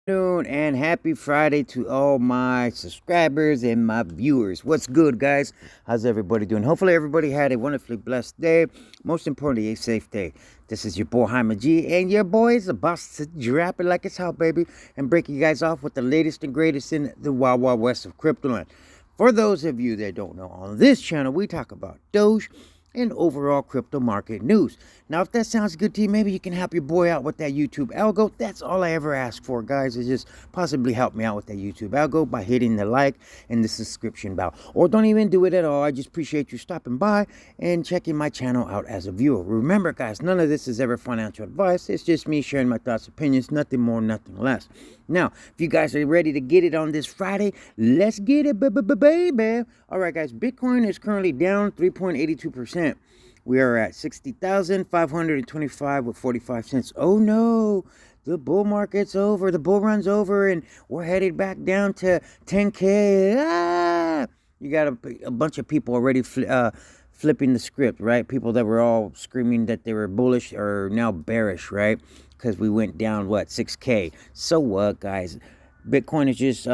Afternoon and happy Friday to all my subscribers and my viewers. What's good, guys? How's everybody doing? Hopefully everybody had a wonderfully blessed day. Most importantly, a safe day. This is your boy Jaime G, and your boy is about to drop it like it's hot, baby, and break you guys off with the latest and greatest in the wild west of cryptoland. For those of you that don't know, on this channel we talk about Doge and overall crypto market news. Now, if that sounds good to you, maybe you can help your boy out with that YouTube algo. That's all I ever ask for, guys, is just possibly help me out with that YouTube algo by hitting the like and the subscription bell. Or don't even do it at all. I just appreciate you stopping by and checking my channel out as a viewer. Remember, guys, none of this is ever financial advice. It's just me sharing my thoughts, opinions, nothing more, nothing less. Now, if you guys are ready to get it on this Friday, let's get it, baby. All right, guys, Bitcoin is currently down 3.82%. We are at 60,525 with 45 cents. Oh no, the bull market's over. The bull run's over, and we're headed back down to 10K. You got a bunch of people already flipping the script, right? People that were all screaming that they were bullish are now bearish, right? Because we went down, 6K. So what, guys? Bitcoin is just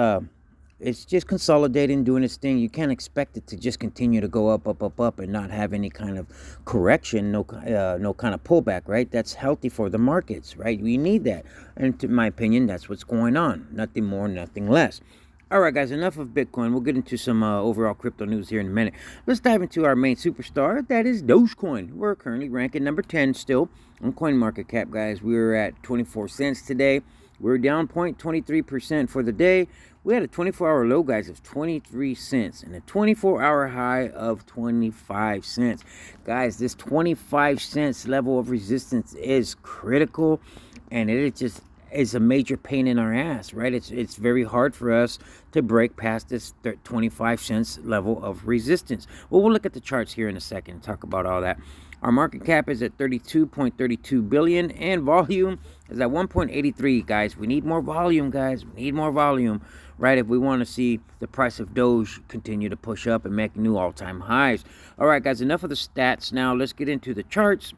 it's just consolidating, doing its thing. You can't expect it to just continue to go up, and not have any kind of correction, no kind of pullback, right? That's healthy for the markets, right? We need that. And to my opinion, that's what's going on. Nothing more, nothing less. All right, guys, enough of Bitcoin. We'll get into some overall crypto news here in a minute. Let's dive into our main superstar. That is Dogecoin. We're currently ranking number 10 still on CoinMarketCap, guys. We're at 24 cents today. We're down 0.23% for the day. We had a 24-hour low, guys, of 23 cents and a 24-hour high of 25 cents. Guys, this 25 cents level of resistance is critical, and it just is a major pain in our ass, right? It's very hard for us to break past this 25 cents level of resistance. Well, we'll look at the charts here in a second and talk about all that. Our market cap is at 32.32 billion, and volume is at 1.83, guys. We need more volume, guys. We need more volume, right, if we want to see the price of Doge continue to push up and make new all-time highs. All right, guys, enough of the stats. Now let's get into the charts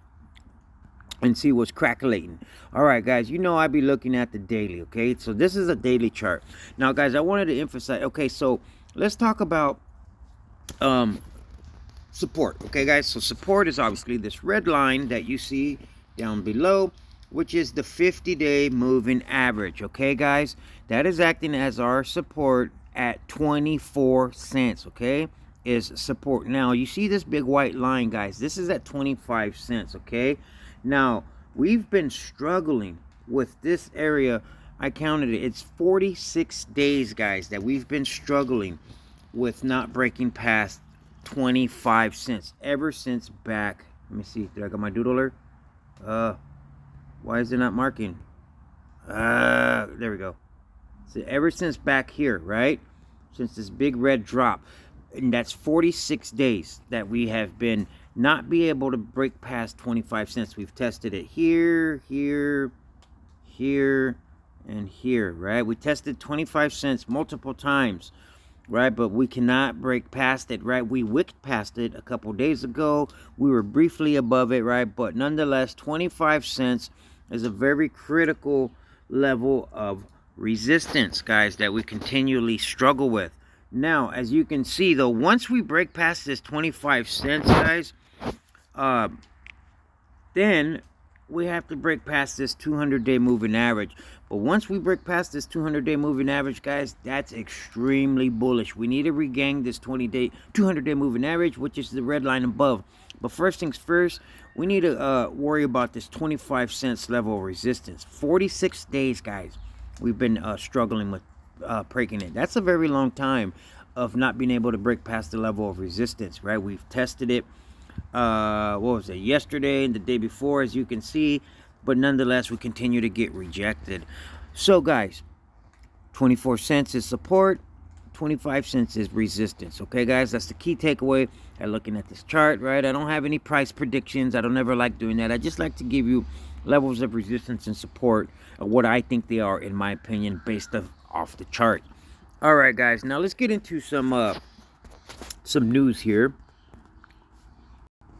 and see what's crackling. All right, guys, you know I be looking at the daily, okay? So this is a daily chart. Now, guys, I wanted to emphasize, okay, so let's talk about support, okay, guys? So support is obviously this red line that you see down below, which is the 50-day moving average, okay, guys? That is acting as our support at 24 cents, okay? Is support. Now, you see this big white line, guys? This is at 25 cents, okay? Now, we've been struggling with this area. I counted it. It's 46 days, guys, that we've been struggling with not breaking past 25 cents ever since back. Let me see. Did I got my doodler? Why is it not marking? There we go. So ever since back here, right? Since this big red drop. And that's 46 days that we have been not be able to break past 25 cents. We've tested it here, here, here, and here, right? We tested 25 cents multiple times, right? But we cannot break past it, right? We wicked past it a couple days ago. We were briefly above it, right? But nonetheless, 25 cents is a very critical level of resistance, guys, that we continually struggle with. Now, as you can see, though, once we break past this 25 cents, guys, then we have to break past this 200-day moving average. But once we break past this 200-day moving average, guys, that's extremely bullish. We need to regain this 200-day moving average, which is the red line above. But first things first, we need to worry about this 25 cents level of resistance. 46 days, guys, we've been struggling with breaking it. That's a very long time of not being able to break past the level of resistance, right? We've tested it, what was it, yesterday and the day before, as you can see, but nonetheless, we continue to get rejected. So, guys, 24 cents is support, 25 cents is resistance, okay, guys? That's the key takeaway at looking at this chart, right? I don't have any price predictions. I don't ever like doing that. I just like to give you levels of resistance and support of what I think they are, in my opinion, based off the chart. All right, guys, now let's get into some news here.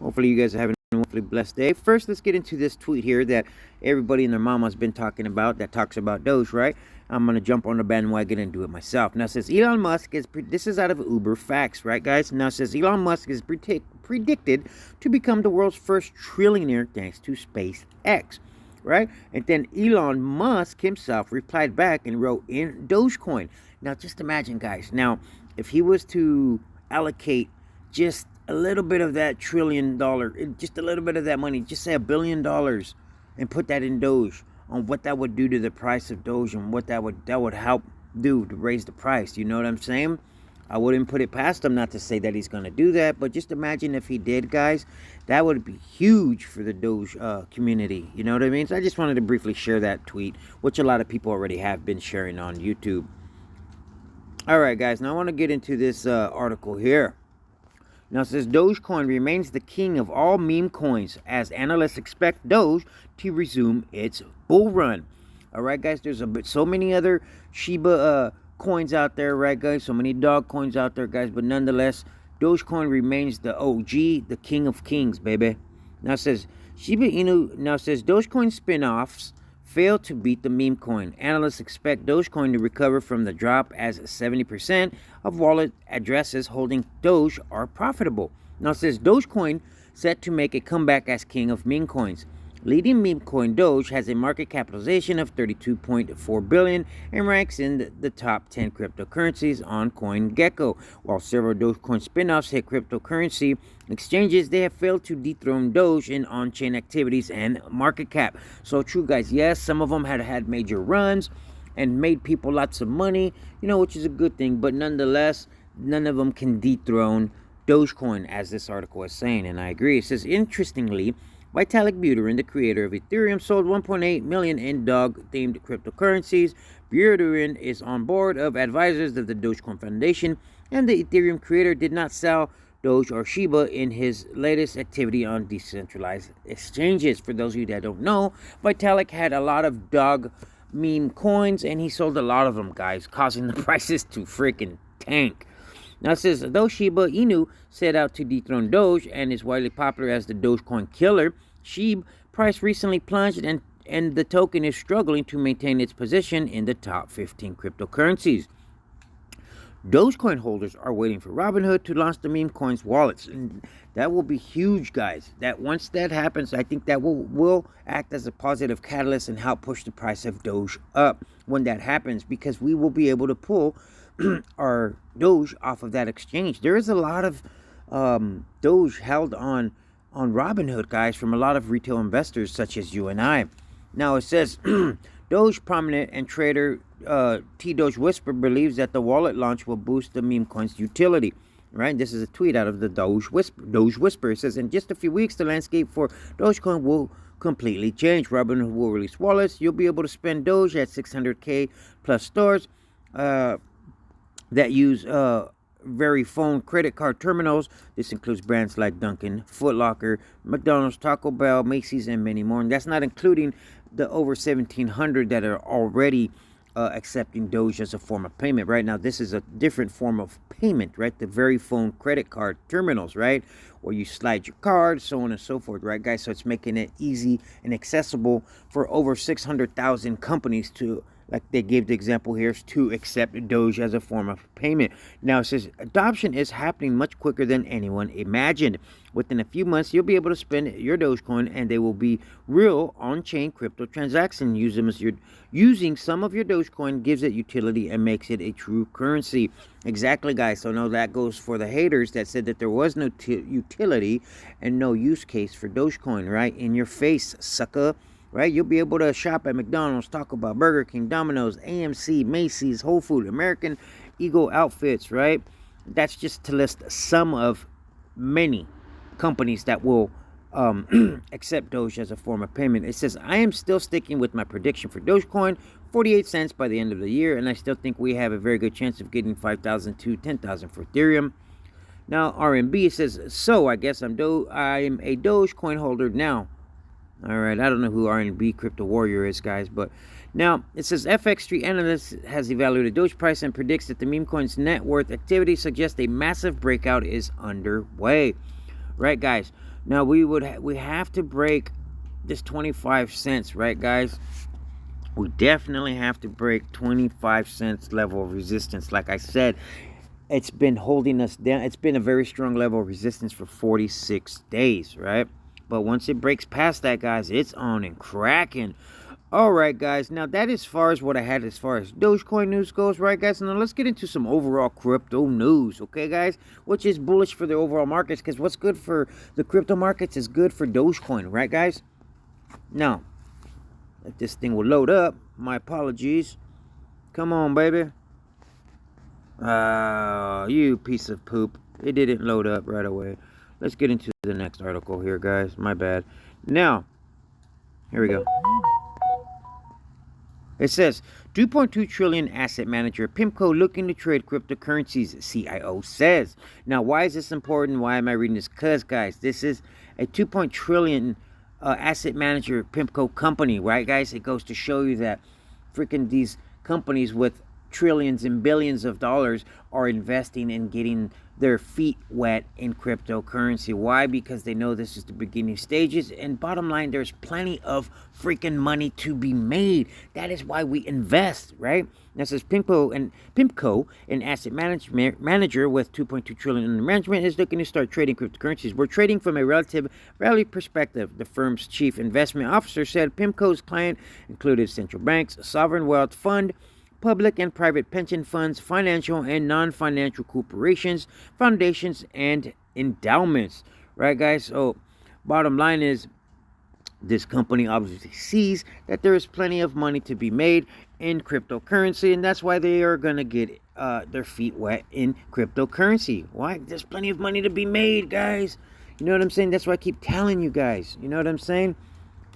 Hopefully you guys are having a wonderfully blessed day. First, let's get into this tweet here that everybody and their mama has been talking about, that talks about Doge, right? I'm going to jump on the bandwagon and do it myself. Now, it says Elon Musk is, this is out of Uber Facts, right, guys? Now, it says Elon Musk is predicted to become the world's first trillionaire thanks to SpaceX, right? And then Elon Musk himself replied back and wrote in Dogecoin. Now, just imagine, guys. Now, if he was to allocate just a little bit of that $1 trillion, just a little bit of that money, just say $1 billion, and put that in Doge, on what that would do to the price of Doge and what that would help do to raise the price. You know what I'm saying? I wouldn't put it past him, not to say that he's going to do that, but just imagine if he did, guys. That would be huge for the Doge community. You know what I mean? So I just wanted to briefly share that tweet, which a lot of people already have been sharing on YouTube. All right, guys. Now I want to get into this article here. Now it says Dogecoin remains the king of all meme coins as analysts expect Doge to resume its bull run. All right, guys. There's so many other Shiba coins out there, right, guys? So many dog coins out there, guys. But nonetheless, Dogecoin remains the OG, the king of kings, baby. Now it says Shiba Inu. Now it says Dogecoin spin-offs failed to beat the meme coin. Analysts expect Dogecoin to recover from the drop as 70% of wallet addresses holding Doge are profitable. Now it says Dogecoin set to make a comeback as king of meme coins. Leading meme coin Doge has a market capitalization of $32.4 billion and ranks in the top 10 cryptocurrencies on CoinGecko. While several Dogecoin spin-offs hit cryptocurrency exchanges, they have failed to dethrone Doge in on-chain activities and market cap. So true, guys. Yes, some of them had major runs and made people lots of money, you know, which is a good thing. But nonetheless, none of them can dethrone Dogecoin, as this article is saying, and I agree. It says, interestingly, Vitalik Buterin, the creator of Ethereum, sold 1.8 million in dog-themed cryptocurrencies. Buterin is on board of advisors of the Dogecoin Foundation, and the Ethereum creator did not sell Doge or Shiba in his latest activity on decentralized exchanges. For those of you that don't know, Vitalik had a lot of dog meme coins, and he sold a lot of them, guys, causing the prices to freaking tank. Now it says, though Shiba Inu set out to dethrone Doge and is widely popular as the Dogecoin killer, SHIB price recently plunged and the token is struggling to maintain its position in the top 15 cryptocurrencies. Dogecoin holders are waiting for Robinhood to launch the meme coins wallets. And that will be huge, guys. That once that happens, I think that will act as a positive catalyst and help push the price of Doge up when that happens, because we will be able to pull our Doge off of that exchange. There is a lot of Doge held on Robinhood, guys, from a lot of retail investors such as you and I. Now it says Doge prominent and trader Doge Whisper believes that the wallet launch will boost the meme coin's utility. Right, this is a tweet out of the Doge Whisper. It says, in just a few weeks, the landscape for Dogecoin will completely change. Robinhood will release wallets. You'll be able to spend Doge at 600K plus stores that use Verifone credit card terminals. This includes brands like Dunkin', Foot Locker, McDonald's, Taco Bell, Macy's, and many more. And that's not including the over 1,700 that are already accepting Doge as a form of payment. Right now, this is a different form of payment, right? The Verifone credit card terminals, right? Where you slide your card, so on and so forth, right, guys? So it's making it easy and accessible for over 600,000 companies to, like they gave the example here, to accept Doge as a form of payment. Now, it says adoption is happening much quicker than anyone imagined. Within a few months, you'll be able to spend your Dogecoin, and they will be real on-chain crypto transactions. Using some of your Dogecoin gives it utility and makes it a true currency. Exactly, guys. So now that goes for the haters that said that there was no utility and no use case for Dogecoin, right? In your face, sucker. Right, you'll be able to shop at McDonald's, Taco Bell, Burger King, Domino's, AMC, Macy's, Whole Foods, American Eagle Outfits, right? That's just to list some of many companies that will accept Doge as a form of payment. It says, I am still sticking with my prediction for Dogecoin, 48 cents by the end of the year, and I still think we have a very good chance of getting 5,000 to 10,000 for Ethereum. Now, RMB says, so I guess I'm a Dogecoin holder now. All right, I don't know who RNB Crypto Warrior is, guys, but now it says FX Street Analyst has evaluated Doge price and predicts that the meme coin's net worth activity suggests a massive breakout is underway. Right, guys? Now we have to break this 25 cents, right, guys? we definitely have to break 25 cents level of resistance. Like I said, it's been holding us down. It's been a very strong level of resistance for 46 days, right? But once it breaks past that, guys, it's on and cracking. All right, guys. Now, that is as far as what I had as far as Dogecoin news goes, right, guys? Now, let's get into some overall crypto news, okay, guys? Which is bullish for the overall markets, because what's good for the crypto markets is good for Dogecoin, right, guys? Now, if this thing will load up, my apologies. Come on, baby. You piece of poop. It didn't load up right away. Let's get into the next article here, guys. My bad. Now, here we go. It says, 2.2 trillion asset manager PIMCO looking to trade cryptocurrencies, CIO says. Now, why is this important? Why am I reading this? Because, guys, this is a 2.0 trillion asset manager PIMCO company, right, guys? It goes to show you that freaking these companies with trillions and billions of dollars are investing and getting their feet wet in cryptocurrency. Why? Because they know this is the beginning stages, and bottom line, there's plenty of freaking money to be made. That is why we invest, right? That says PIMCO, an asset manager with 2.2 trillion under management, is looking to start trading cryptocurrencies. We're trading from a relative value perspective, the firm's chief investment officer said. PIMCO's client included central banks, sovereign wealth fund, public and private pension funds, financial and non-financial corporations, foundations, and endowments. Right, guys? So, bottom line is, this company obviously sees that there is plenty of money to be made in cryptocurrency, and that's why they are going to get their feet wet in cryptocurrency. Why? There's plenty of money to be made, guys. You know what I'm saying? That's why I keep telling you guys. You know what I'm saying?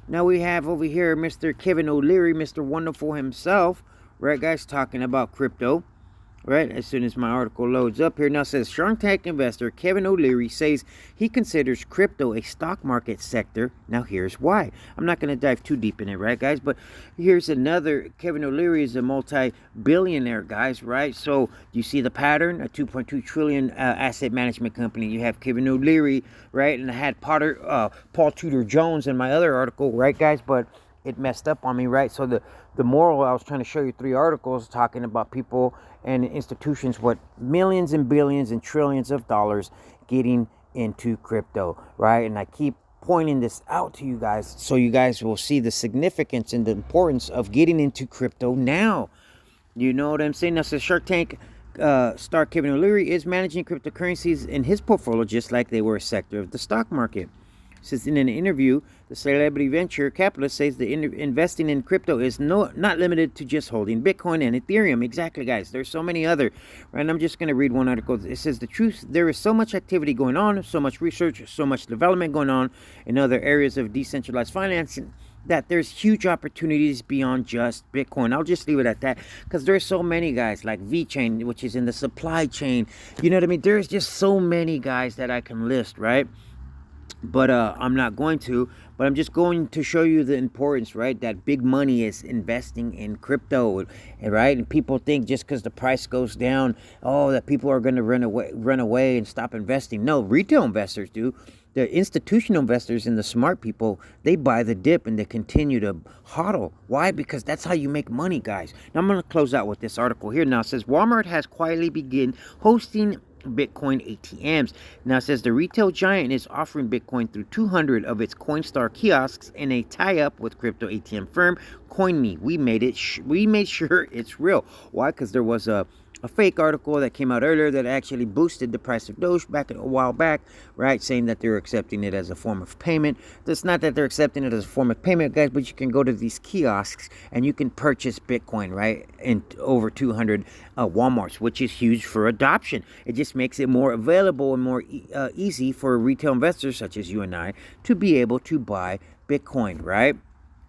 Now we have over here Mr. Kevin O'Leary, Mr. Wonderful himself, right, guys, talking about crypto, right? As soon as my article loads up here. Now it says, Shark Tank investor Kevin O'Leary says he considers crypto a stock market sector. Now here's why. I'm not going to dive too deep in it, right, guys? But here's another. Kevin O'Leary is a multi-billionaire, guys, right? So you see the pattern, a 2.2 trillion asset management company. You have Kevin O'Leary, right? And I had Paul Tudor Jones in my other article, right, guys? But it messed up on me, right? So the moral, I was trying to show you 3 articles talking about people and institutions with millions and billions and trillions of dollars getting into crypto, right? And I keep pointing this out to you guys so you guys will see the significance and the importance of getting into crypto now. You know what I'm saying? Now, so Shark Tank star Kevin O'Leary is managing cryptocurrencies in his portfolio just like they were a sector of the stock market. Since in an interview, the celebrity venture capitalist says the investing in crypto is not limited to just holding Bitcoin and Ethereum. Exactly, guys. There's so many other. Right? And I'm just going to read one article. It says the truth. There is so much activity going on, so much research, so much development going on in other areas of decentralized financing that there's huge opportunities beyond just Bitcoin. I'll just leave it at that because there's so many, guys, like VeChain, which is in the supply chain. You know what I mean? There's just so many, guys, that I can list, right? But I'm not going to, but I'm just going to show you the importance, right? That big money is investing in crypto, right? And people think just because the price goes down, oh, that people are going to run away and stop investing. No, retail investors do. The institutional investors and the smart people, they buy the dip and they continue to hodl. Why? Because that's how you make money, guys. Now I'm going to close out with this article here. Now it says Walmart has quietly begun hosting Bitcoin ATMs. Now it says the retail giant is offering Bitcoin through 200 of its Coinstar kiosks in a tie-up with crypto ATM firm CoinMe. We made sure it's real. Why? Because there was a fake article that came out earlier that actually boosted the price of Doge back a while back, right? Saying that they're accepting it as a form of payment. It's not that they're accepting it as a form of payment, guys, but you can go to these kiosks and you can purchase Bitcoin, right? In over 200 Walmarts, which is huge for adoption. It just makes it more available and more easy for retail investors such as you and I to be able to buy Bitcoin, right?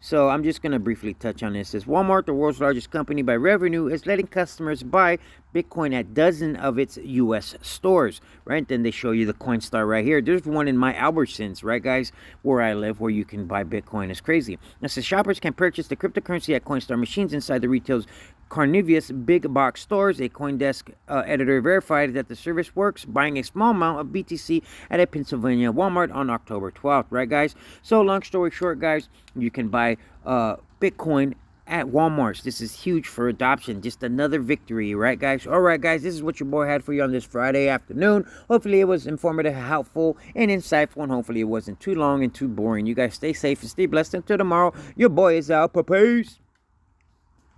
So I'm just going to briefly touch on this. It says Walmart, the world's largest company by revenue, is letting customers buy Bitcoin at dozens of its U.S. stores, right? Then they show you the Coinstar right here. There's one in my Albertsons, right, guys, where I live, where you can buy Bitcoin. It's crazy. Now, it says shoppers can purchase the cryptocurrency at Coinstar machines inside the retail's Carnivius big box stores. A CoinDesk editor verified that the service works, buying a small amount of BTC at a Pennsylvania Walmart on October 12th, right, guys? So long story short, guys, you can buy Bitcoin at Walmart's. This is huge for adoption. Just another victory, right, guys? All right, guys, this is what your boy had for you on this Friday afternoon. Hopefully it was informative, helpful, and insightful, and hopefully it wasn't too long and too boring. You guys stay safe and stay blessed. Until tomorrow, your boy is out. Peace.